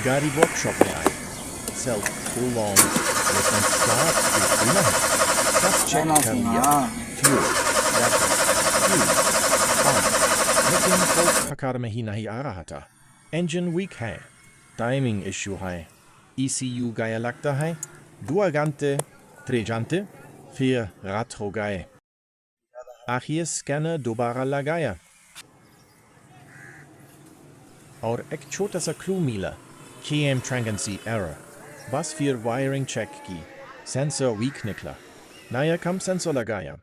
गाड़ी वर्कशॉप में आई। Self full on लेकिन स्टार्ट बिल्कुल नहीं। सब चेक कर लिया। फ्यूल, रैपिड, फ्यूल, पंप, लेकिन कोई प्रकार में ही नहीं आ रहा था। इंजन वीक है, टाइमिंग इशू है, ECU गया लगता है, 2 घंटे, 3 घंटे, फिर रात हो गए। आखिर स्कैनर दोबारा लगाया और एक छोटा सा क्लू मिला, KM Trangency Error। बस फिर वायरिंग चेक की, सेंसर वीक निकला, नया कम सेंसर लगाया।